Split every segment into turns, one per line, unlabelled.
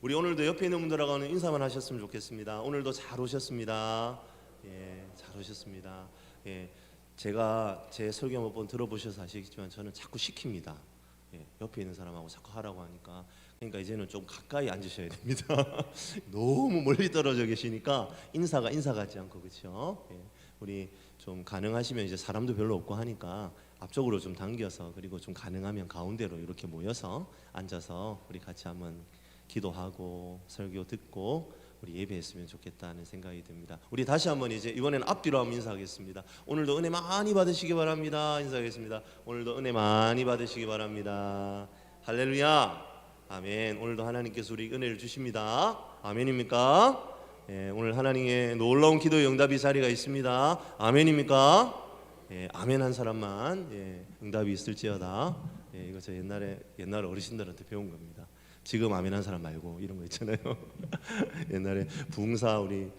우리 오늘도 옆에 있는 분들하고는 인사만 하셨으면 좋겠습니다. 오늘도 잘 오셨습니다. 예, 잘 오셨습니다. 예, 제가 제 설교 몇 번 들어보셔서 아시겠지만 저는 자꾸 시킵니다. 예, 옆에 있는 사람하고 자꾸 하라고 하니까, 그러니까 이제는 좀 가까이 앉으셔야 됩니다. 너무 멀리 떨어져 계시니까 인사 같지 않고, 그렇죠? 예, 우리 좀 가능하시면 이제 사람도 별로 없고 하니까 앞쪽으로 좀 당겨서, 그리고 좀 가능하면 가운데로 이렇게 모여서 앉아서 우리 같이 한번 기도하고 설교 듣고 우리 예배했으면 좋겠다는 생각이 듭니다. 우리 다시 한번 이제 이번에는 앞뒤로 한번 인사하겠습니다. 오늘도 은혜 많이 받으시기 바랍니다. 인사하겠습니다. 오늘도 은혜 많이 받으시기 바랍니다. 할렐루야, 아멘. 오늘도 하나님께서 우리 은혜를 주십니다. 아멘입니까? 예, 오늘 하나님의 놀라운 기도의 응답이 자리가 있습니다. 아멘입니까? 예, 아멘 한 사람만 응답이 있을지어다. 예, 이거 저 옛날 어르신들한테 배운 겁니다. 지금 아멘 한 사람 말고 이런 거 있잖아요. 옛날에 부흥사 우리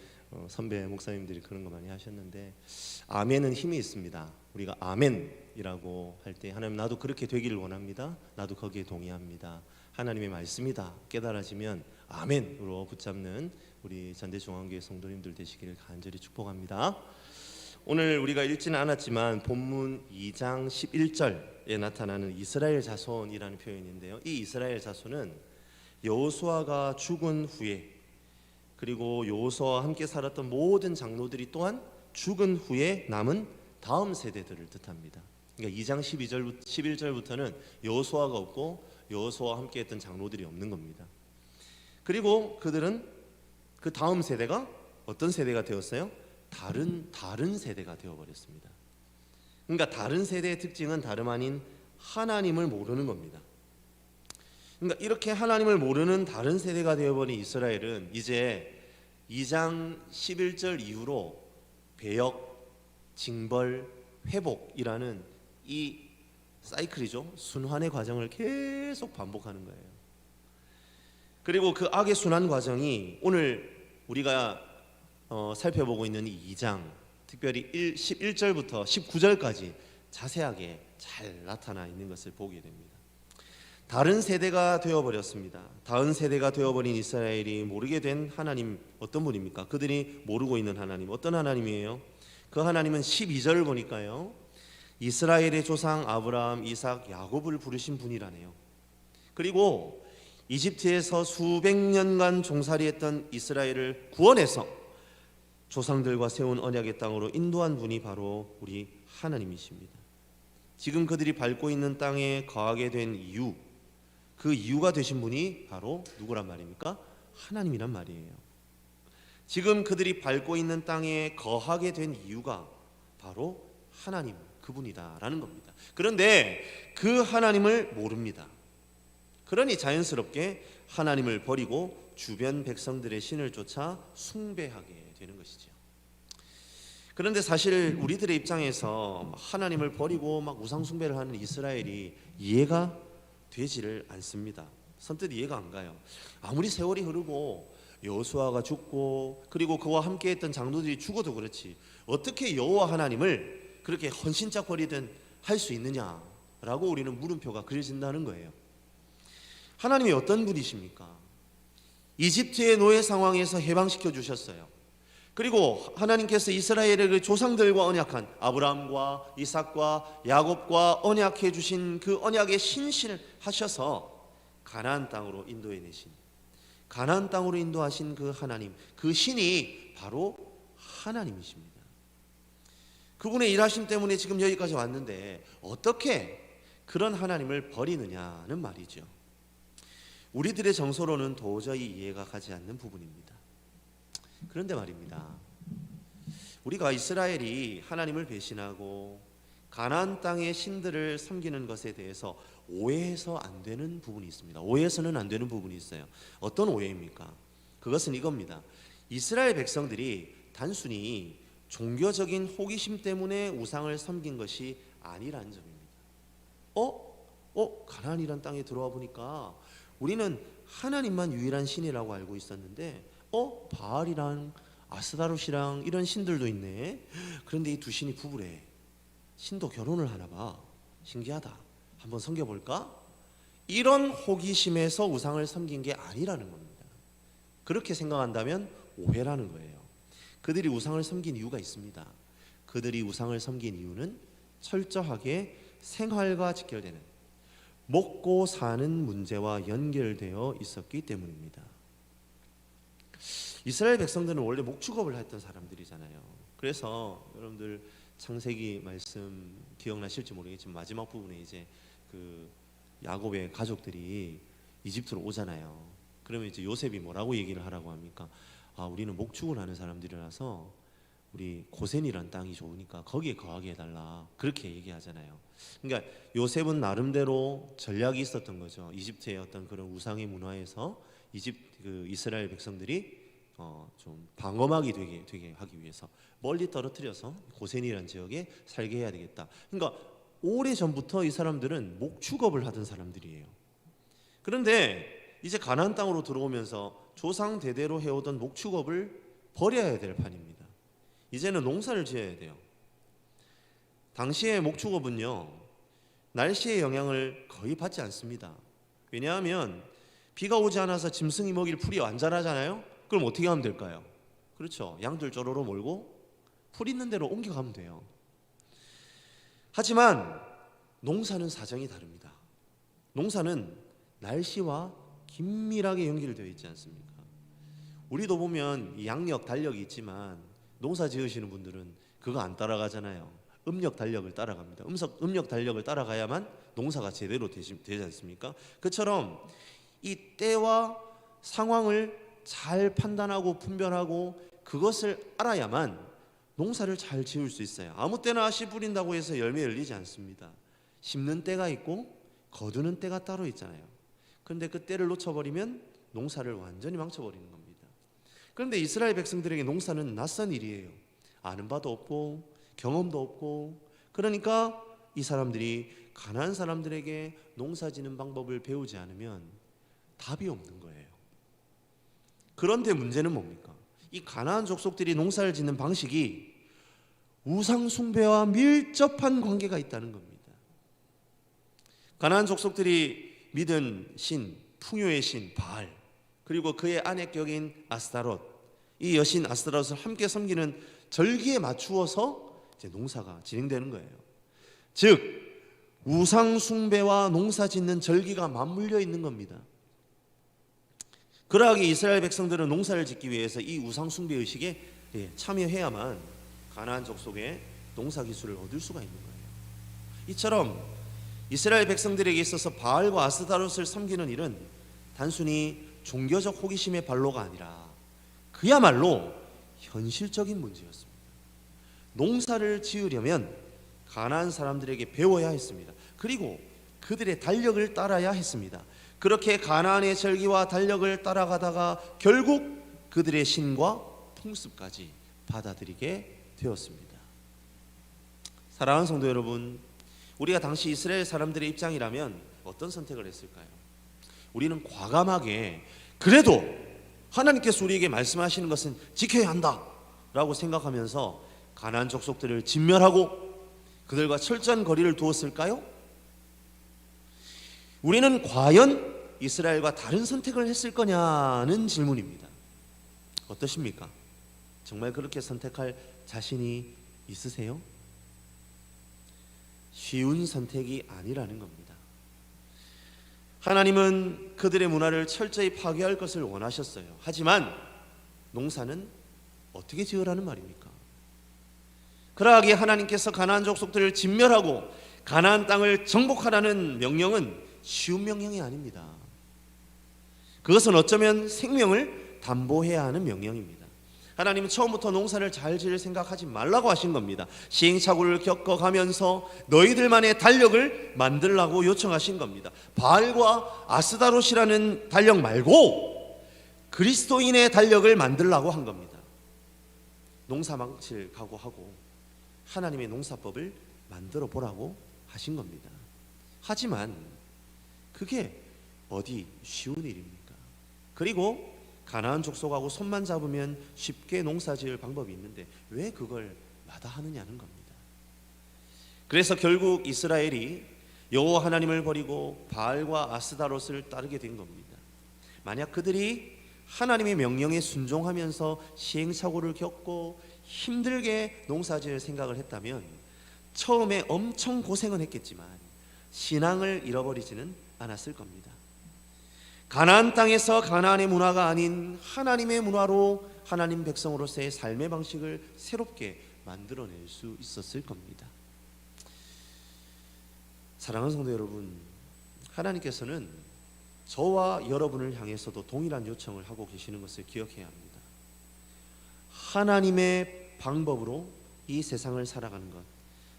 선배 목사님들이 그런 거 많이 하셨는데, 아멘은 힘이 있습니다. 우리가 아멘이라고 할 때 하나님 나도 그렇게 되기를 원합니다. 나도 거기에 동의합니다. 하나님의 말씀이다 깨달아지면 아멘으로 붙잡는 우리 전대중앙교회 성도님들 되시기를 간절히 축복합니다. 오늘 우리가 읽지는 않았지만 본문 2장 11절에 나타나는 이스라엘 자손이라는 표현인데요, 이 이스라엘 자손은 여호수아가 죽은 후에, 그리고 여호수아와 함께 살았던 모든 장로들이 또한 죽은 후에 남은 다음 세대들을 뜻합니다. 그러니까 2장 11절부터는 여호수아가 없고 여호수아와 함께 했던 장로들이 없는 겁니다. 그리고 그들은 그 다음 세대가 어떤 세대가 되었어요? 다른 세대가 되어버렸습니다. 그러니까 다른 세대의 특징은 다름 아닌 하나님을 모르는 겁니다. 그러니까 이렇게 하나님을 모르는 다른 세대가 되어버린 이스라엘은 이제 2장 11절 이후로 배역, 징벌, 회복이라는 이 사이클이죠, 순환의 과정을 계속 반복하는 거예요. 그리고 그 악의 순환 과정이 오늘 우리가 살펴보고 있는 이 2장, 특별히 11절부터 19절까지 자세하게 잘 나타나 있는 것을 보게 됩니다. 다른 세대가 되어버렸습니다. 다른 세대가 되어버린 이스라엘이 모르게 된 하나님, 어떤 분입니까? 그들이 모르고 있는 하나님, 어떤 하나님이에요? 그 하나님은 12절을 보니까요, 이스라엘의 조상 아브라함, 이삭, 야곱을 부르신 분이라네요. 그리고 이집트에서 수백 년간 종살이했던 이스라엘을 구원해서 조상들과 세운 언약의 땅으로 인도한 분이 바로 우리 하나님이십니다. 지금 그들이 밟고 있는 땅에 거하게 된 이유, 그 이유가 되신 분이 바로 누구란 말입니까? 하나님이란 말이에요. 지금 그들이 밟고 있는 땅에 거하게 된 이유가 바로 하나님, 그분이다라는 겁니다. 그런데 그 하나님을 모릅니다. 그러니 자연스럽게 하나님을 버리고 주변 백성들의 신을 쫓아 숭배하게 되는 것이죠. 그런데 사실 우리들의 입장에서 하나님을 버리고 막 우상 숭배를 하는 이스라엘이 이해가 되지를 않습니다. 선뜻 이해가 안 가요. 아무리 세월이 흐르고 여호수아가 죽고 그리고 그와 함께했던 장로들이 죽어도 그렇지, 어떻게 여호와 하나님을 그렇게 헌신짝거리든 할 수 있느냐라고 우리는 물음표가 그려진다는 거예요. 하나님이 어떤 분이십니까? 이집트의 노예 상황에서 해방시켜 주셨어요. 그리고 하나님께서 이스라엘의 그 조상들과 언약한 아브라함과 이삭과 야곱과 언약해 주신 그 언약에 신실을 하셔서 가나안 땅으로 인도해 내신, 가나안 땅으로 인도하신 그 하나님, 그 신이 바로 하나님이십니다. 그분의 일하심 때문에 지금 여기까지 왔는데 어떻게 그런 하나님을 버리느냐는 말이죠. 우리들의 정서로는 도저히 이해가 가지 않는 부분입니다. 그런데 말입니다, 우리가 이스라엘이 하나님을 배신하고 가나안 땅의 신들을 섬기는 것에 대해서 오해해서 안 되는 부분이 있습니다. 오해해서는 안 되는 부분이 있어요. 어떤 오해입니까? 그것은 이겁니다. 이스라엘 백성들이 단순히 종교적인 호기심 때문에 우상을 섬긴 것이 아니라는 점입니다. 가나안이란 땅에 들어와 보니까 우리는 하나님만 유일한 신이라고 알고 있었는데 바알이랑 아스다롯이랑 이런 신들도 있네. 그런데 이 두 신이 부부래. 신도 결혼을 하나 봐. 신기하다. 한번 섬겨볼까? 이런 호기심에서 우상을 섬긴 게 아니라는 겁니다. 그렇게 생각한다면 오해라는 거예요. 그들이 우상을 섬긴 이유가 있습니다. 그들이 우상을 섬긴 이유는 철저하게 생활과 직결되는 먹고 사는 문제와 연결되어 있었기 때문입니다. 이스라엘 백성들은 원래 목축업을 했던 사람들이잖아요. 그래서 여러분들 창세기 말씀 기억나실지 모르겠지만 마지막 부분에 이제 그 야곱의 가족들이 이집트로 오잖아요. 그러면 이제 요셉이 뭐라고 얘기를 하라고 합니까? 우리는 목축을 하는 사람들이라서 우리 고센이란 땅이 좋으니까 거기에 거하게 해달라, 그렇게 얘기하잖아요. 그러니까 요셉은 나름대로 전략이 있었던 거죠. 이집트의 어떤 그런 우상의 문화에서 이스라엘 백성들이 좀 방어막이 되게 하기 위해서 멀리 떨어뜨려서 고센이라는 지역에 살게 해야 되겠다. 그러니까 오래 전부터 이 사람들은 목축업을 하던 사람들이에요. 그런데 이제 가나안 땅으로 들어오면서 조상 대대로 해오던 목축업을 버려야 될 판입니다. 이제는 농사를 지어야 돼요. 당시의 목축업은요, 날씨의 영향을 거의 받지 않습니다. 왜냐하면 비가 오지 않아서 짐승이 먹일 풀이 완전하잖아요. 그럼 어떻게 하면 될까요? 그렇죠. 양들 쪼로로 몰고 풀 있는 데로 옮겨가면 돼요. 하지만 농사는 사정이 다릅니다. 농사는 날씨와 긴밀하게 연결되어 있지 않습니까? 우리도 보면 양력, 달력이 있지만 농사 지으시는 분들은 그거 안 따라가잖아요. 음력, 달력을 따라갑니다. 음력, 달력을 따라가야만 농사가 제대로 되지 않습니까? 그처럼 이 때와 상황을 잘 판단하고 분별하고 그것을 알아야만 농사를 잘 지을 수 있어요. 아무 때나 씨 뿌린다고 해서 열매 열리지 않습니다. 심는 때가 있고 거두는 때가 따로 있잖아요. 그런데 그 때를 놓쳐버리면 농사를 완전히 망쳐버리는 겁니다. 그런데 이스라엘 백성들에게 농사는 낯선 일이에요. 아는 바도 없고 경험도 없고, 그러니까 이 사람들이 가나안 사람들에게 농사 지는 방법을 배우지 않으면 답이 없는 거예요. 그런데 문제는 뭡니까? 이 가나안 족속들이 농사를 짓는 방식이 우상 숭배와 밀접한 관계가 있다는 겁니다. 가나안 족속들이 믿은 신, 풍요의 신 바알, 그리고 그의 아내 격인 아스타롯, 이 여신 아스타롯을 함께 섬기는 절기에 맞추어서 이제 농사가 진행되는 거예요. 즉 우상 숭배와 농사 짓는 절기가 맞물려 있는 겁니다. 그러하기에 이스라엘 백성들은 농사를 짓기 위해서 이 우상 숭배 의식에 참여해야만 가나안 족속의 농사 기술을 얻을 수가 있는 거예요. 이처럼 이스라엘 백성들에게 있어서 바알과 아스타롯을 섬기는 일은 단순히 종교적 호기심의 발로가 아니라 그야말로 현실적인 문제였습니다. 농사를 지으려면 가나안 사람들에게 배워야 했습니다. 그리고 그들의 달력을 따라야 했습니다. 그렇게 가나안의 절기와 달력을 따라가다가 결국 그들의 신과 풍습까지 받아들이게 되었습니다. 사랑하는 성도 여러분, 우리가 당시 이스라엘 사람들의 입장이라면 어떤 선택을 했을까요? 우리는 과감하게 그래도 하나님께서 우리에게 말씀하시는 것은 지켜야 한다 라고 생각하면서 가나안 족속들을 진멸하고 그들과 철저한 거리를 두었을까요? 우리는 과연 이스라엘과 다른 선택을 했을 거냐는 질문입니다. 어떠십니까? 정말 그렇게 선택할 자신이 있으세요? 쉬운 선택이 아니라는 겁니다. 하나님은 그들의 문화를 철저히 파괴할 것을 원하셨어요. 하지만 농사는 어떻게 지으라는 말입니까? 그러하기에 하나님께서 가나안 족속들을 진멸하고 가나안 땅을 정복하라는 명령은 쉬운 명령이 아닙니다. 그것은 어쩌면 생명을 담보해야 하는 명령입니다. 하나님은 처음부터 농사를 잘 지을 생각하지 말라고 하신 겁니다. 시행착오를 겪어가면서 너희들만의 달력을 만들라고 요청하신 겁니다. 바알과 아스다롯이라는 달력 말고 그리스도인의 달력을 만들라고 한 겁니다. 농사 망칠 각오하고 하나님의 농사법을 만들어 보라고 하신 겁니다. 하지만 그게 어디 쉬운 일입니까? 그리고 가나안 족속하고 손만 잡으면 쉽게 농사 지을 방법이 있는데 왜 그걸 마다하느냐는 겁니다. 그래서 결국 이스라엘이 여호와 하나님을 버리고 바알과 아스다롯을 따르게 된 겁니다. 만약 그들이 하나님의 명령에 순종하면서 시행착오를 겪고 힘들게 농사지을 생각을 했다면 처음에 엄청 고생은 했겠지만 신앙을 잃어버리지는 않았을 겁니다. 가나안 땅에서 가나안의 문화가 아닌 하나님의 문화로 하나님 백성으로서의 삶의 방식을 새롭게 만들어낼 수 있었을 겁니다. 사랑하는 성도 여러분, 하나님께서는 저와 여러분을 향해서도 동일한 요청을 하고 계시는 것을 기억해야 합니다. 하나님의 방법으로 이 세상을 살아가는 것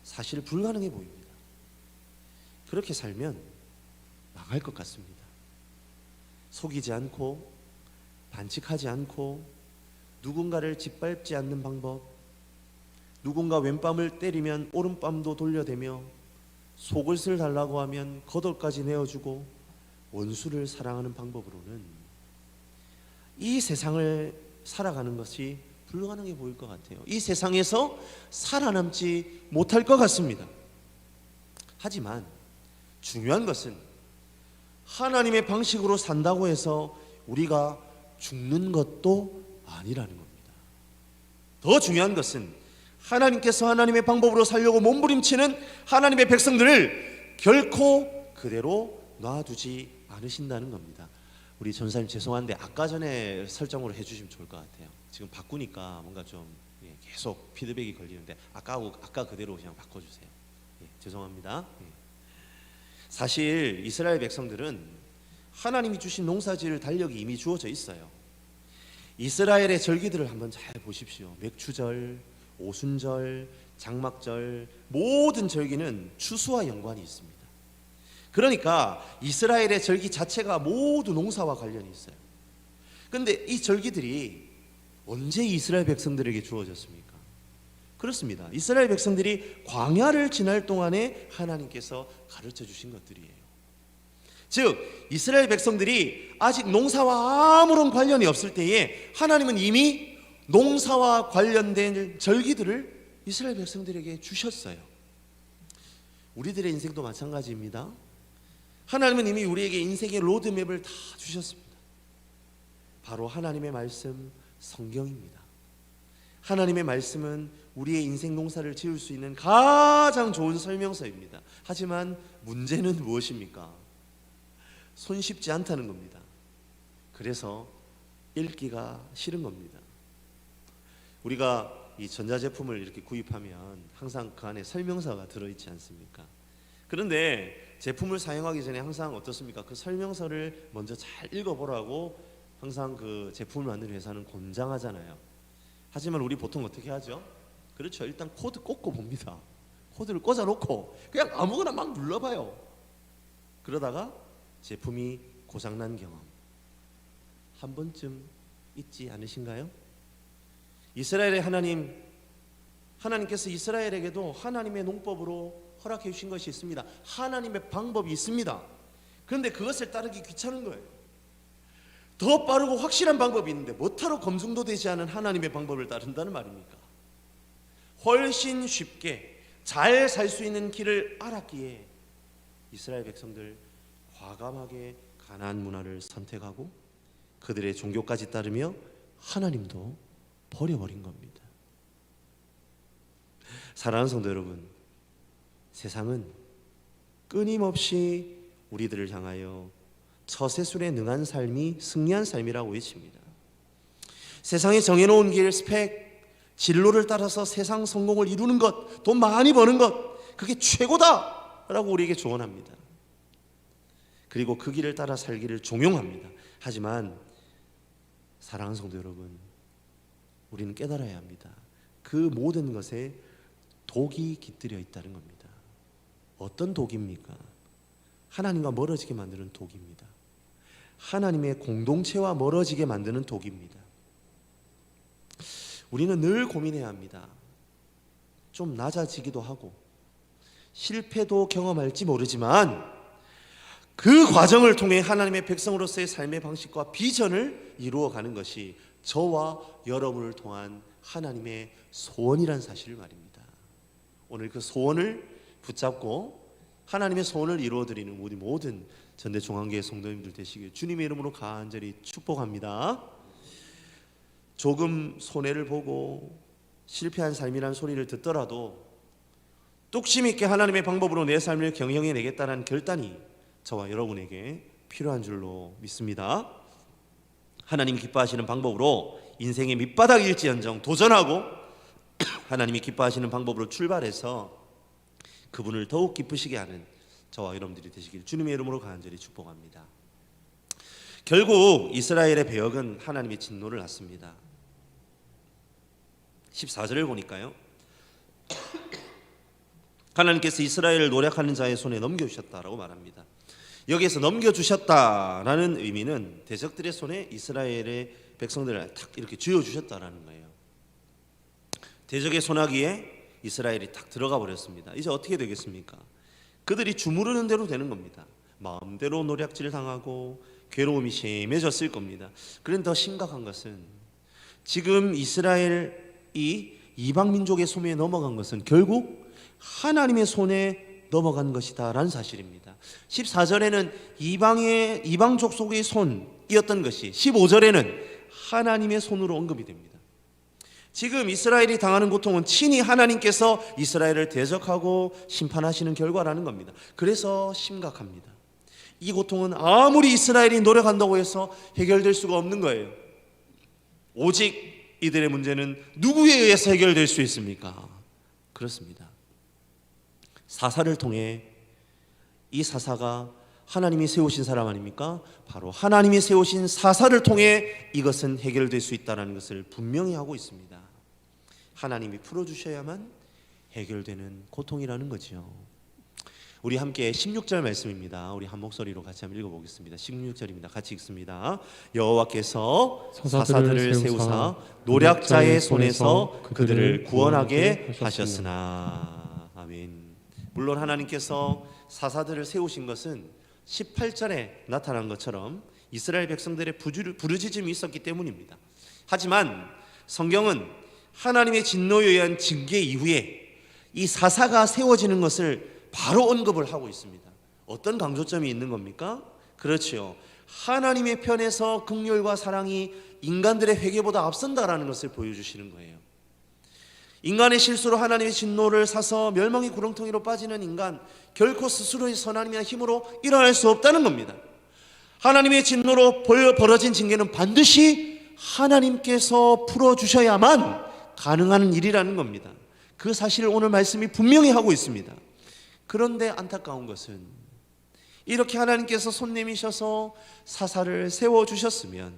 사실 불가능해 보입니다. 그렇게 살면 망할 것 같습니다. 속이지 않고 반칙하지 않고 누군가를 짓밟지 않는 방법, 누군가 왼뺨을 때리면 오른뺨도 돌려대며 속옷을 달라고 하면 겉옷까지 내어주고 원수를 사랑하는 방법으로는 이 세상을 살아가는 것이 불가능해 보일 것 같아요. 이 세상에서 살아남지 못할 것 같습니다. 하지만 중요한 것은 하나님의 방식으로 산다고 해서 우리가 죽는 것도 아니라는 겁니다. 더 중요한 것은 하나님께서 하나님의 방법으로 살려고 몸부림치는 하나님의 백성들을 결코 그대로 놔두지 않으신다는 겁니다. 우리 전사님 죄송한데 아까 전에 설정으로 해주시면 좋을 것 같아요. 지금 바꾸니까 뭔가 좀 계속 피드백이 걸리는데 아까 그대로 그냥 바꿔주세요. 죄송합니다. 사실 이스라엘 백성들은 하나님이 주신 농사지을 달력이 이미 주어져 있어요. 이스라엘의 절기들을 한번 잘 보십시오. 맥추절, 오순절, 장막절, 모든 절기는 추수와 연관이 있습니다. 그러니까 이스라엘의 절기 자체가 모두 농사와 관련이 있어요. 그런데 이 절기들이 언제 이스라엘 백성들에게 주어졌습니까? 그렇습니다. 이스라엘 백성들이 광야를 지날 동안에 하나님께서 가르쳐 주신 것들이에요. 즉 이스라엘 백성들이 아직 농사와 아무런 관련이 없을 때에 하나님은 이미 농사와 관련된 절기들을 이스라엘 백성들에게 주셨어요. 우리들의 인생도 마찬가지입니다. 하나님은 이미 우리에게 인생의 로드맵을 다 주셨습니다. 바로 하나님의 말씀 성경입니다. 하나님의 말씀은 우리의 인생 농사를 지을 수 있는 가장 좋은 설명서입니다. 하지만 문제는 무엇입니까? 손쉽지 않다는 겁니다. 그래서 읽기가 싫은 겁니다. 우리가 이 전자제품을 이렇게 구입하면 항상 그 안에 설명서가 들어있지 않습니까? 그런데 제품을 사용하기 전에 항상 어떻습니까? 그 설명서를 먼저 잘 읽어보라고 항상 그 제품을 만드는 회사는 권장하잖아요. 하지만 우리 보통 어떻게 하죠? 그렇죠. 일단 코드 꽂고 봅니다. 코드를 꽂아놓고 그냥 아무거나 막 눌러봐요. 그러다가 제품이 고장난 경험 한 번쯤 있지 않으신가요? 이스라엘의 하나님께서 이스라엘에게도 하나님의 농법으로 허락해 주신 것이 있습니다. 하나님의 방법이 있습니다. 그런데 그것을 따르기 귀찮은 거예요. 더 빠르고 확실한 방법이 있는데 뭐하러 검증도 되지 않은 하나님의 방법을 따른다는 말입니까? 훨씬 쉽게 잘 살 수 있는 길을 알았기에 이스라엘 백성들 과감하게 가나안 문화를 선택하고 그들의 종교까지 따르며 하나님도 버려버린 겁니다. 사랑하는 성도 여러분, 세상은 끊임없이 우리들을 향하여 처세술에 능한 삶이 승리한 삶이라고 외칩니다. 세상에 정해놓은 길, 스펙, 진로를 따라서 세상 성공을 이루는 것, 돈 많이 버는 것, 그게 최고다라고 우리에게 조언합니다. 그리고 그 길을 따라 살기를 종용합니다. 하지만 사랑하는 성도 여러분, 우리는 깨달아야 합니다. 그 모든 것에 독이 깃들여 있다는 겁니다. 어떤 독입니까? 하나님과 멀어지게 만드는 독입니다. 하나님의 공동체와 멀어지게 만드는 독입니다. 우리는 늘 고민해야 합니다. 좀 낮아지기도 하고 실패도 경험할지 모르지만 그 과정을 통해 하나님의 백성으로서의 삶의 방식과 비전을 이루어가는 것이 저와 여러분을 통한 하나님의 소원이란 사실을 말입니다. 오늘 그 소원을 붙잡고 하나님의 소원을 이루어드리는 우리 모든 전대중앙교회 성도님들 되시길 주님의 이름으로 간절히 축복합니다. 조금 손해를 보고 실패한 삶이라는 소리를 듣더라도 뚝심 있게 하나님의 방법으로 내 삶을 경영해 내겠다는 결단이 저와 여러분에게 필요한 줄로 믿습니다. 하나님이 기뻐하시는 방법으로 인생의 밑바닥일지언정 도전하고 하나님이 기뻐하시는 방법으로 출발해서 그분을 더욱 기쁘시게 하는 저와 여러분들이 되시길 주님의 이름으로 간절히 축복합니다. 결국 이스라엘의 배역은 하나님의 진노를 낳습니다. 14절을 보니까요, 하나님께서 이스라엘을 노력하는 자의 손에 넘겨주셨다라고 말합니다. 여기에서 넘겨주셨다라는 의미는 대적들의 손에 이스라엘의 백성들을 탁 이렇게 쥐어주셨다라는 거예요. 대적의 손아귀에 이스라엘이 탁 들어가 버렸습니다. 이제 어떻게 되겠습니까? 그들이 주무르는 대로 되는 겁니다. 마음대로 노략질 당하고 괴로움이 심해졌을 겁니다. 그런데 더 심각한 것은 지금 이스라엘이 이방 민족의 손에 넘어간 것은 결국 하나님의 손에 넘어간 것이다 라는 사실입니다. 14절에는 이방 족속의 손이었던 것이 15절에는 하나님의 손으로 언급이 됩니다. 지금 이스라엘이 당하는 고통은 친히 하나님께서 이스라엘을 대적하고 심판하시는 결과라는 겁니다. 그래서 심각합니다. 이 고통은 아무리 이스라엘이 노력한다고 해서 해결될 수가 없는 거예요. 오직 이들의 문제는 누구에 의해서 해결될 수 있습니까? 그렇습니다. 사사를 통해, 이 사사가 하나님이 세우신 사람 아닙니까? 바로 하나님이 세우신 사사를 통해 이것은 해결될 수 있다는 것을 분명히 하고 있습니다. 하나님이 풀어주셔야만 해결되는 고통이라는 거죠. 우리 함께 16절 말씀입니다. 우리 한 목소리로 같이 한번 읽어보겠습니다. 16절입니다. 같이 읽습니다. 여호와께서 사사들을 세우사 노략자의 손에서 그들을 구원하게 하셨으나. 아멘. 물론 하나님께서 사사들을 세우신 것은 18절에 나타난 것처럼 이스라엘 백성들의 부르짖음이 있었기 때문입니다. 하지만 성경은 하나님의 진노에 의한 징계 이후에 이 사사가 세워지는 것을 바로 언급을 하고 있습니다. 어떤 강조점이 있는 겁니까? 그렇죠. 하나님의 편에서 긍휼과 사랑이 인간들의 회개보다 앞선다라는 것을 보여주시는 거예요. 인간의 실수로 하나님의 진노를 사서 멸망의 구렁텅이로 빠지는 인간, 결코 스스로의 선함이나 힘으로 일어날 수 없다는 겁니다. 하나님의 진노로 벌어진 징계는 반드시 하나님께서 풀어주셔야만 가능한 일이라는 겁니다. 그 사실을 오늘 말씀이 분명히 하고 있습니다. 그런데 안타까운 것은 이렇게 하나님께서 손 내미셔서 사사를 세워주셨으면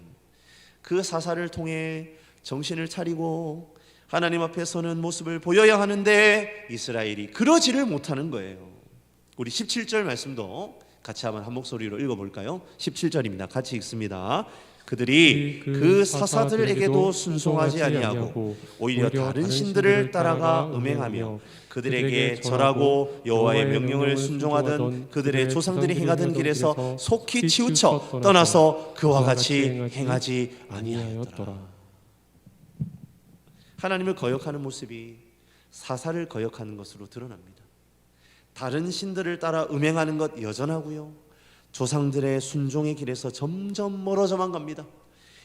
그 사사를 통해 정신을 차리고 하나님 앞에 서는 모습을 보여야 하는데 이스라엘이 그러지를 못하는 거예요. 우리 17절 말씀도 같이 한번 한 목소리로 읽어볼까요? 17절입니다. 같이 읽습니다. 그들이 그 사사들에게도 순종하지 아니하고 오히려 다른 신들을 따라가 음행하며 그들에게 절하고 여호와의 명령을 순종하던 그들의 조상들이 행하던 길에서 속히 치우쳐 떠나서 그와 같이 행하지 아니하였더라. 하나님을 거역하는 모습이 사사를 거역하는 것으로 드러납니다. 다른 신들을 따라 음행하는 것 여전하고요, 조상들의 순종의 길에서 점점 멀어져만 갑니다.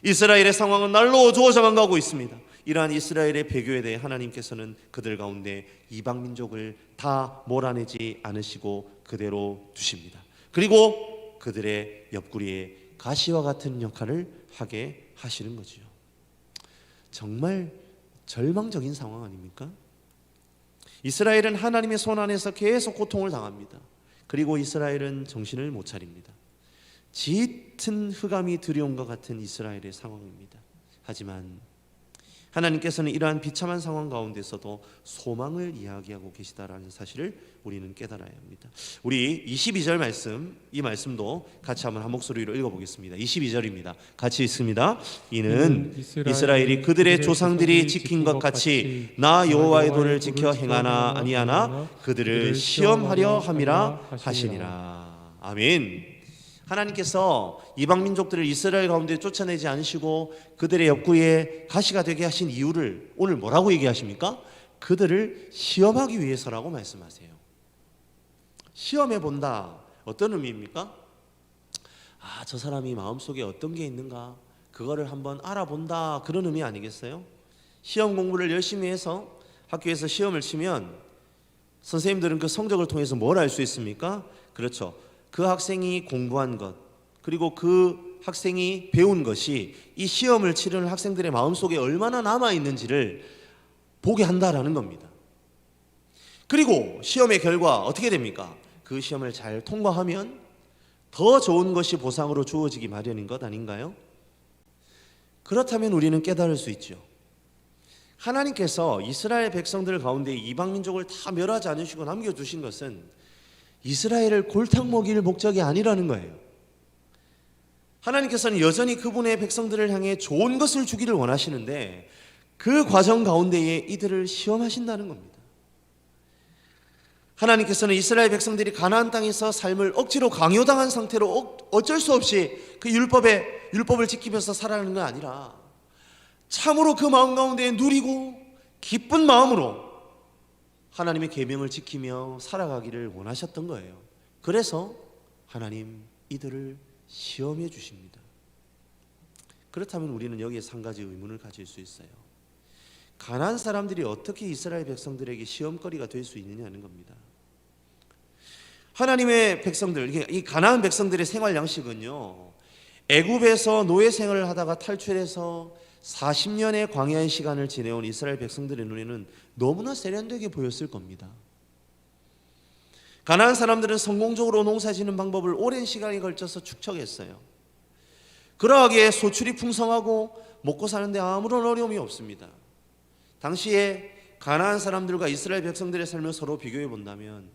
이스라엘의 상황은 날로 어두워져만 가고 있습니다. 이러한 이스라엘의 배교에 대해 하나님께서는 그들 가운데 이방 민족을 다 몰아내지 않으시고 그대로 두십니다. 그리고 그들의 옆구리에 가시와 같은 역할을 하게 하시는 거죠. 정말 절망적인 상황 아닙니까? 이스라엘은 하나님의 손 안에서 계속 고통을 당합니다. 그리고 이스라엘은 정신을 못 차립니다. 짙은 흑암이 들여온 것 같은 이스라엘의 상황입니다. 하지만 하나님께서는 이러한 비참한 상황 가운데서도 소망을 이야기하고 계시다라는 사실을 우리는 깨달아야 합니다. 우리 22절 말씀, 이 말씀도 같이 한번 한 목소리로 읽어보겠습니다. 22절입니다. 같이 읽습니다. 이는 이스라엘이 그들의 조상들이 지킨 것 같이 나 여호와의 도를 지켜 행하나 아니하나 그들을 시험하려 함이라 하시니라. 아멘. 하나님께서 이방 민족들을 이스라엘 가운데 쫓아내지 않으시고 그들의 옆구리에 가시가 되게 하신 이유를 오늘 뭐라고 얘기하십니까? 그들을 시험하기 위해서라고 말씀하세요. 시험해 본다. 어떤 의미입니까? 저 사람이 마음속에 어떤 게 있는가 그거를 한번 알아본다, 그런 의미 아니겠어요? 시험 공부를 열심히 해서 학교에서 시험을 치면 선생님들은 그 성적을 통해서 뭘 알 수 있습니까? 그렇죠. 그 학생이 공부한 것, 그리고 그 학생이 배운 것이 이 시험을 치르는 학생들의 마음속에 얼마나 남아있는지를 보게 한다라는 겁니다. 그리고 시험의 결과 어떻게 됩니까? 그 시험을 잘 통과하면 더 좋은 것이 보상으로 주어지기 마련인 것 아닌가요? 그렇다면 우리는 깨달을 수 있죠. 하나님께서 이스라엘 백성들 가운데 이방 민족을 다 멸하지 않으시고 남겨두신 것은 이스라엘을 골탕 먹일 목적이 아니라는 거예요. 하나님께서는 여전히 그분의 백성들을 향해 좋은 것을 주기를 원하시는데 그 과정 가운데에 이들을 시험하신다는 겁니다. 하나님께서는 이스라엘 백성들이 가나안 땅에서 삶을 억지로 강요당한 상태로 어쩔 수 없이 그 율법을 지키면서 살아가는 건 아니라 참으로 그 마음 가운데 누리고 기쁜 마음으로 하나님의 계명을 지키며 살아가기를 원하셨던 거예요. 그래서 하나님 이들을 시험해 주십니다. 그렇다면 우리는 여기에서 한 가지 의문을 가질 수 있어요. 가나안 사람들이 어떻게 이스라엘 백성들에게 시험거리가 될 수 있느냐는 겁니다. 하나님의 백성들, 이 가나안 백성들의 생활 양식은요, 애굽에서 노예 생활을 하다가 탈출해서 40년의 광야의 시간을 지내온 이스라엘 백성들의 눈에는 너무나 세련되게 보였을 겁니다. 가나안 사람들은 성공적으로 농사짓는 방법을 오랜 시간에 걸쳐서 축적했어요. 그러하기에 소출이 풍성하고 먹고 사는데 아무런 어려움이 없습니다. 당시에 가나안 사람들과 이스라엘 백성들의 삶을 서로 비교해 본다면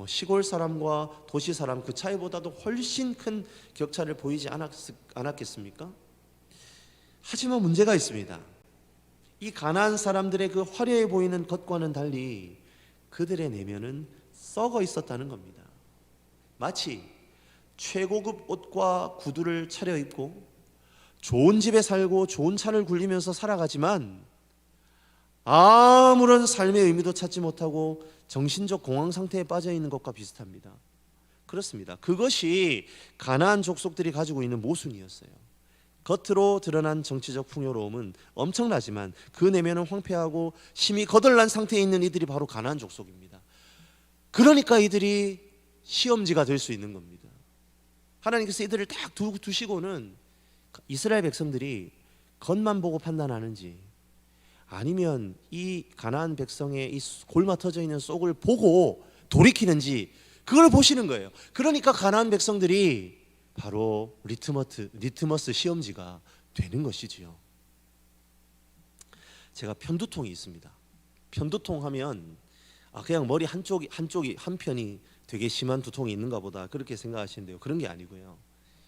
시골 사람과 도시 사람 그 차이보다도 훨씬 큰 격차를 보이지 않았겠습니까? 하지만 문제가 있습니다. 이 가나안 사람들의 그 화려해 보이는 것과는 달리 그들의 내면은 썩어 있었다는 겁니다. 마치 최고급 옷과 구두를 차려입고 좋은 집에 살고 좋은 차를 굴리면서 살아가지만 아무런 삶의 의미도 찾지 못하고 정신적 공황 상태에 빠져 있는 것과 비슷합니다. 그렇습니다. 그것이 가나안 족속들이 가지고 있는 모순이었어요. 겉으로 드러난 정치적 풍요로움은 엄청나지만 그 내면은 황폐하고 심히 거덜난 상태에 있는 이들이 바로 가나안 족속입니다. 그러니까 이들이 시험지가 될 수 있는 겁니다. 하나님께서 이들을 딱 두시고는 이스라엘 백성들이 겉만 보고 판단하는지 아니면 이 가나안 백성의 이 골마 터져 있는 속을 보고 돌이키는지 그걸 보시는 거예요. 그러니까 가나안 백성들이 바로 리트머스 시험지가 되는 것이지요. 제가 편두통이 있습니다. 편두통 하면 그냥 머리 한편이 되게 심한 두통이 있는가 보다 그렇게 생각하시는데요. 그런 게 아니고요.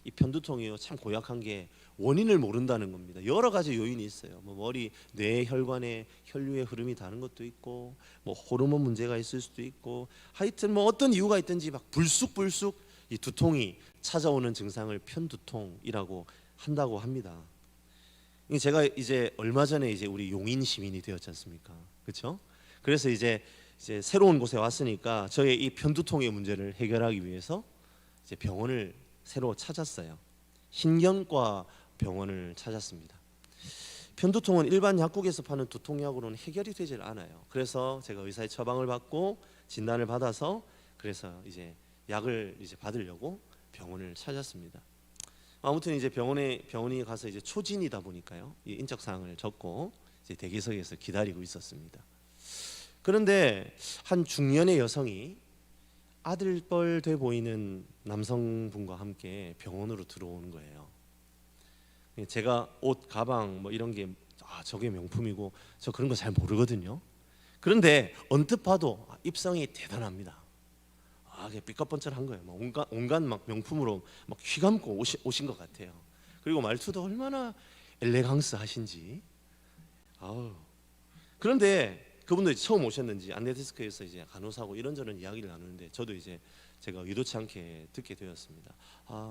이 편두통이요 참 고약한 게 원인을 모른다는 겁니다. 여러 가지 요인이 있어요. 머리, 뇌, 혈관의 혈류의 흐름이 다른 것도 있고, 호르몬 문제가 있을 수도 있고, 하여튼 어떤 이유가 있든지 막 불쑥 이 두통이 찾아오는 증상을 편두통이라고 한다고 합니다. 제가 이제 얼마 전에 이제 우리 용인 시민이 되었지 않습니까? 그렇죠? 그래서 이제 새로운 곳에 왔으니까 저의 이 편두통의 문제를 해결하기 위해서 이제 병원을 새로 찾았어요. 신경과 병원을 찾았습니다. 편두통은 일반 약국에서 파는 두통약으로는 해결이 되질 않아요. 그래서 제가 의사의 처방을 받고 진단을 받아서 그래서 이제 약을 이제 받으려고 병원을 찾았습니다. 아무튼 이제 병원이 가서 이제 초진이다 보니까요. 이 인적 사항을 적고 이제 대기석에서 기다리고 있었습니다. 그런데 한 중년의 여성이 아들뻘 돼 보이는 남성분과 함께 병원으로 들어오는 거예요. 제가 옷, 가방 이런 게 저게 명품이고 저 그런 거 잘 모르거든요. 그런데 언뜻 봐도 입성이 대단합니다. 그게 삐까뻔쩍한 거예요. 온갖 명품으로 휘감고 오신 것 같아요. 그리고 말투도 얼마나 엘레강스 하신지. 그런데 그분도 처음 오셨는지 안내데스크에서 이제 간호사하고 이런저런 이야기를 나누는데 저도 이제 제가 의도치 않게 듣게 되었습니다.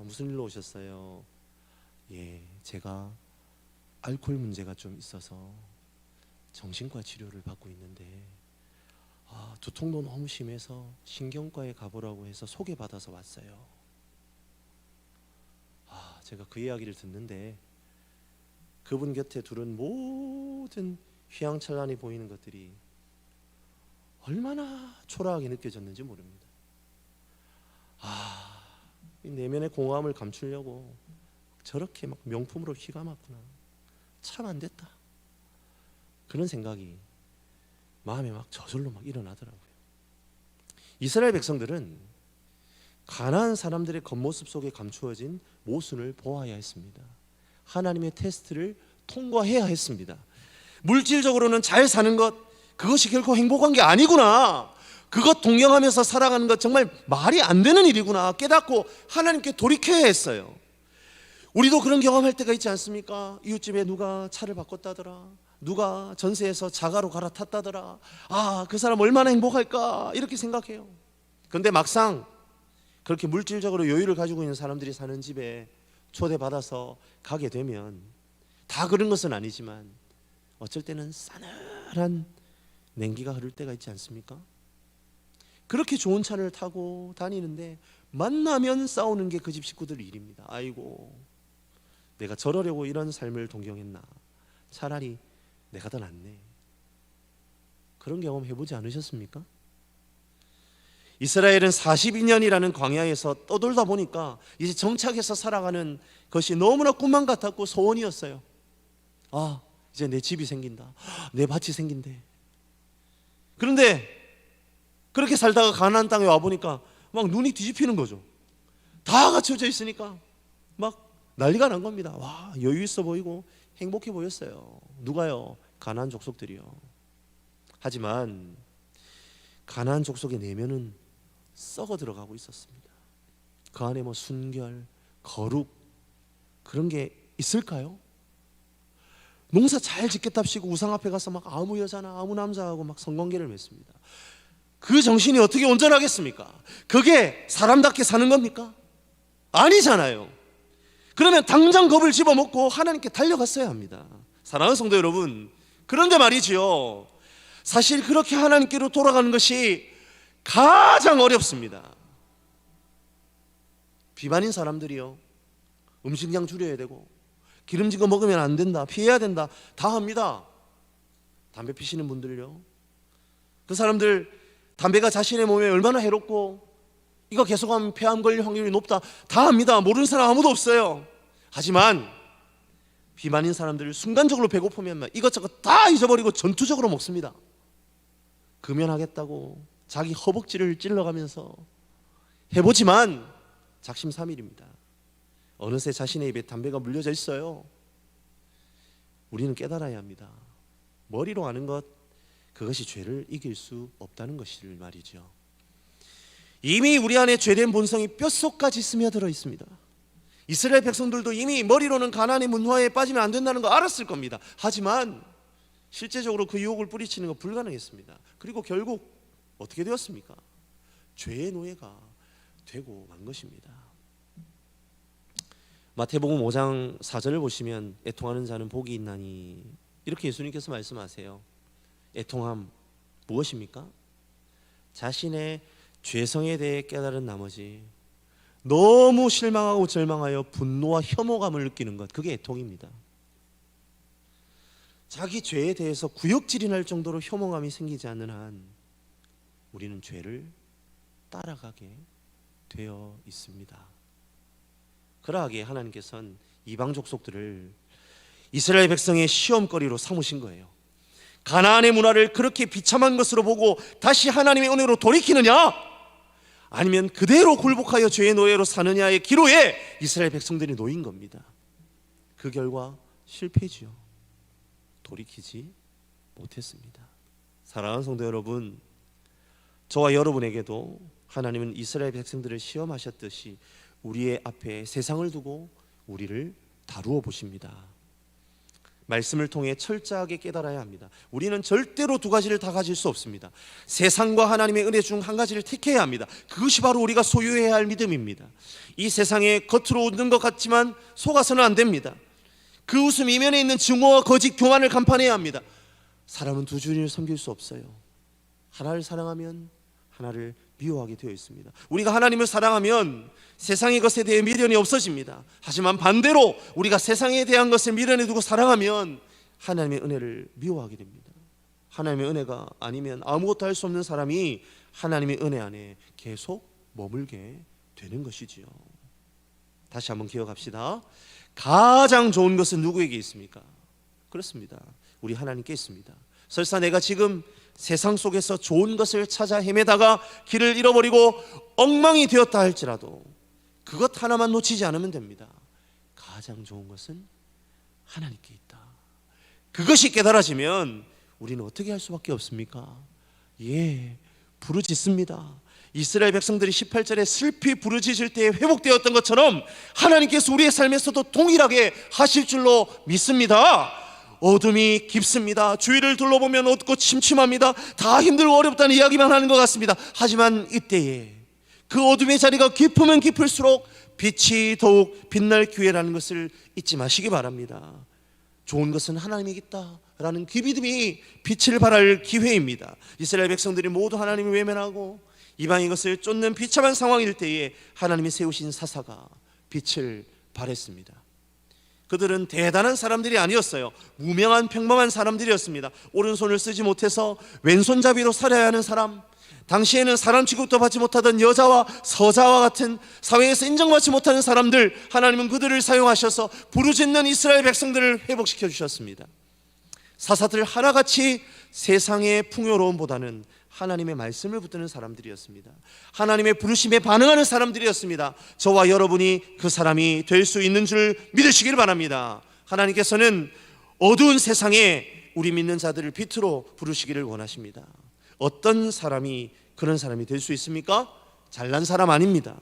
무슨 일로 오셨어요? 예, 제가 알코올 문제가 좀 있어서 정신과 치료를 받고 있는데 두통도 너무 심해서 신경과에 가보라고 해서 소개받아서 왔어요. 제가 그 이야기를 듣는데 그분 곁에 두른 모든 휘황찬란히 보이는 것들이 얼마나 초라하게 느껴졌는지 모릅니다. 이 내면의 공허함을 감추려고 저렇게 막 명품으로 휘감았구나. 참 안 됐다. 그런 생각이 마음에 막 저절로 막 일어나더라고요. 이스라엘 백성들은 가나안 사람들의 겉모습 속에 감추어진 모순을 보아야 했습니다. 하나님의 테스트를 통과해야 했습니다. 물질적으로는 잘 사는 것, 그것이 결코 행복한 게 아니구나. 그것 동경하면서 살아가는 것 정말 말이 안 되는 일이구나 깨닫고 하나님께 돌이켜야 했어요. 우리도 그런 경험할 때가 있지 않습니까? 이웃집에 누가 차를 바꿨다더라, 누가 전세에서 자가로 갈아탔다더라. 그 사람 얼마나 행복할까 이렇게 생각해요. 그런데 막상 그렇게 물질적으로 여유를 가지고 있는 사람들이 사는 집에 초대받아서 가게 되면 다 그런 것은 아니지만 어쩔 때는 싸늘한 냉기가 흐를 때가 있지 않습니까? 그렇게 좋은 차를 타고 다니는데 만나면 싸우는 게 그 집 식구들 일입니다. 아이고, 내가 저러려고 이런 삶을 동경했나. 차라리 내가 더 낫네. 그런 경험 해보지 않으셨습니까? 이스라엘은 42년이라는 광야에서 떠돌다 보니까 이제 정착해서 살아가는 것이 너무나 꿈만 같았고 소원이었어요. 이제 내 집이 생긴다, 내 밭이 생긴대. 그런데 그렇게 살다가 가나안 땅에 와보니까 막 눈이 뒤집히는 거죠. 다 갖춰져 있으니까 막 난리가 난 겁니다. 와, 여유 있어 보이고 행복해 보였어요. 누가요? 가나안 족속들이요. 하지만 가나안 족속의 내면은 썩어 들어가고 있었습니다. 그 안에 뭐 순결, 거룩 그런 게 있을까요? 농사 잘 짓겠답시고 우상 앞에 가서 막 아무 여자나 아무 남자하고 막 성관계를 맺습니다. 그 정신이 어떻게 온전하겠습니까? 그게 사람답게 사는 겁니까? 아니잖아요. 그러면 당장 겁을 집어먹고 하나님께 달려갔어야 합니다. 사랑하는 성도 여러분, 그런데 말이지요, 사실 그렇게 하나님께로 돌아가는 것이 가장 어렵습니다. 비만인 사람들이요, 음식량 줄여야 되고 기름진 거 먹으면 안 된다, 피해야 된다 다 합니다. 담배 피시는 분들요, 그 사람들 담배가 자신의 몸에 얼마나 해롭고 이거 계속하면 폐암 걸릴 확률이 높다 다 합니다. 모르는 사람 아무도 없어요. 하지만 비만인 사람들을 순간적으로 배고프면 이것저것 다 잊어버리고 전투적으로 먹습니다. 금연하겠다고 자기 허벅지를 찔러가면서 해보지만 작심삼일입니다. 어느새 자신의 입에 담배가 물려져 있어요. 우리는 깨달아야 합니다. 머리로 아는 것, 그것이 죄를 이길 수 없다는 것을 말이죠. 이미 우리 안에 죄된 본성이 뼛속까지 스며들어 있습니다. 이스라엘 백성들도 이미 머리로는 가나안의 문화에 빠지면 안 된다는 거 알았을 겁니다. 하지만 실제적으로 그 유혹을 뿌리치는 건 불가능했습니다. 그리고 결국 어떻게 되었습니까? 죄의 노예가 되고 만 것입니다. 마태복음 5장 4절을 보시면 애통하는 자는 복이 있나니 이렇게 예수님께서 말씀하세요. 애통함 무엇입니까? 자신의 죄성에 대해 깨달은 나머지 너무 실망하고 절망하여 분노와 혐오감을 느끼는 것, 그게 애통입니다. 자기 죄에 대해서 구역질이 날 정도로 혐오감이 생기지 않는 한 우리는 죄를 따라가게 되어 있습니다. 그러하기에 하나님께서는 이방 족속들을 이스라엘 백성의 시험거리로 삼으신 거예요. 가나안의 문화를 그렇게 비참한 것으로 보고 다시 하나님의 은혜로 돌이키느냐, 아니면 그대로 굴복하여 죄의 노예로 사느냐의 기로에 이스라엘 백성들이 놓인 겁니다. 그 결과 실패지요. 돌이키지 못했습니다. 사랑하는 성도 여러분, 저와 여러분에게도 하나님은 이스라엘 백성들을 시험하셨듯이 우리의 앞에 세상을 두고 우리를 다루어 보십니다. 말씀을 통해 철저하게 깨달아야 합니다. 우리는 절대로 두 가지를 다 가질 수 없습니다. 세상과 하나님의 은혜 중 한 가지를 택해야 합니다. 그것이 바로 우리가 소유해야 할 믿음입니다. 이 세상에 겉으로 웃는 것 같지만 속아서는 안 됩니다. 그 웃음 이면에 있는 증오와 거짓 교만을 간파해야 합니다. 사람은 두 주인을 섬길 수 없어요. 하나를 사랑하면 하나를
미워하게 되어 있습니다. 우리가 하나님을 사랑하면 세상의 것에 대해 미련이 없어집니다. 하지만 반대로 우리가 세상에 대한 것을 미련에 두고 사랑하면 하나님의 은혜를 미워하게 됩니다. 하나님의 은혜가 아니면 아무것도 할 수 없는 사람이 하나님의 은혜 안에 계속 머물게 되는 것이지요. 다시 한번 기억합시다. 가장 좋은 것은 누구에게 있습니까? 그렇습니다. 우리 하나님께 있습니다. 설사 내가 지금 세상 속에서 좋은 것을 찾아 헤매다가 길을 잃어버리고 엉망이 되었다 할지라도 그것 하나만 놓치지 않으면 됩니다. 가장 좋은 것은 하나님께 있다. 그것이 깨달아지면 우리는 어떻게 할 수밖에 없습니까? 부르짖습니다. 이스라엘 백성들이 18절에 슬피 부르짖을 때에 회복되었던 것처럼 하나님께서 우리의 삶에서도 동일하게 하실 줄로 믿습니다. 어둠이 깊습니다. 주위를 둘러보면 어둡고 침침합니다. 다 힘들고 어렵다는 이야기만 하는 것 같습니다. 하지만 이때에 그 어둠의 자리가 깊으면 깊을수록 빛이 더욱 빛날 기회라는 것을 잊지 마시기 바랍니다. 좋은 것은 하나님이 있다라는 그 믿음이 빛을 발할 기회입니다. 이스라엘 백성들이 모두 하나님을 외면하고 이방인 것을 쫓는 비참한 상황일 때에 하나님이 세우신 사사가 빛을 발했습니다. 그들은 대단한 사람들이 아니었어요. 무명한 평범한 사람들이었습니다. 오른손을 쓰지 못해서 왼손잡이로 살아야 하는 사람, 당시에는 사람 취급도 받지 못하던 여자와 서자와 같은 사회에서 인정받지 못하는 사람들, 하나님은 그들을 사용하셔서 부르짖는 이스라엘 백성들을 회복시켜 주셨습니다. 사사들 하나같이 세상의 풍요로움보다는 하나님의 말씀을 붙드는 사람들이었습니다. 하나님의 부르심에 반응하는 사람들이었습니다. 저와 여러분이 그 사람이 될 수 있는 줄 믿으시길 바랍니다. 하나님께서는 어두운 세상에 우리 믿는 자들을 빛으로 부르시기를 원하십니다. 어떤 사람이 그런 사람이 될 수 있습니까? 잘난 사람 아닙니다.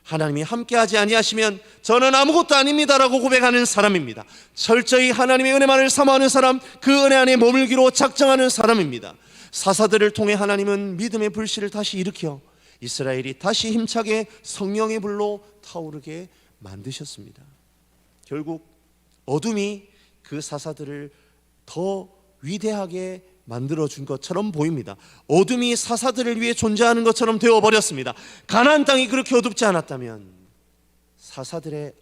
하나님이 함께하지 아니하시면 저는 아무것도 아닙니다라고 고백하는 사람입니다. 철저히 하나님의 은혜만을 사모하는 사람, 그 은혜 안에 머물기로 작정하는 사람입니다. 사사들을 통해 하나님은 믿음의 불씨를 다시 일으켜 이스라엘이 다시 힘차게 성령의 불로 타오르게 만드셨습니다. 결국 어둠이 그 사사들을 더 위대하게 만들어준 것처럼 보입니다. 어둠이 사사들을 위해 존재하는 것처럼 되어버렸습니다. 가나안 땅이 그렇게 어둡지 않았다면 사사들의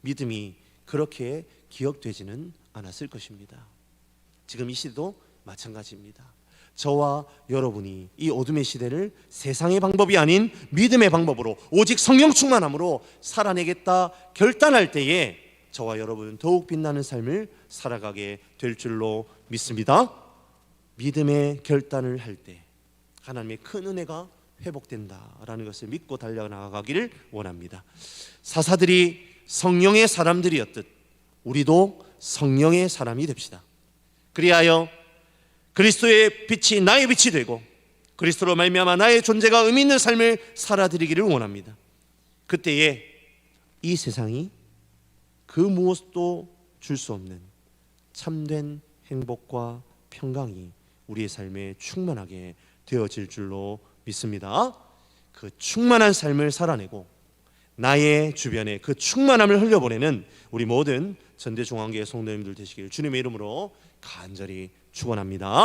믿음이 그렇게 기억되지는 않았을 것입니다. 지금 이 시대도 마찬가지입니다. 저와 여러분이 이 어둠의 시대를 세상의 방법이 아닌 믿음의 방법으로 오직 성령 충만함으로 살아내겠다 결단할 때에 저와 여러분은 더욱 빛나는 삶을 살아가게 될 줄로 믿습니다. 믿음의 결단을 할 때 하나님의 큰 은혜가 회복된다라는 것을 믿고 달려나가기를 원합니다. 사사들이 성령의 사람들이었듯 우리도 성령의 사람이 됩시다. 그리하여 그리스도의 빛이 나의 빛이 되고 그리스도로 말미암아 나의 존재가 의미 있는 삶을 살아드리기를 원합니다. 그때에 이 세상이 그 무엇도 줄 수 없는 참된 행복과 평강이 우리의 삶에 충만하게 되어질 줄로 믿습니다. 그 충만한 삶을 살아내고 나의 주변에 그 충만함을 흘려보내는 우리 모든 전대중앙교회 성도님들 되시길 주님의 이름으로 간절히 축원합니다.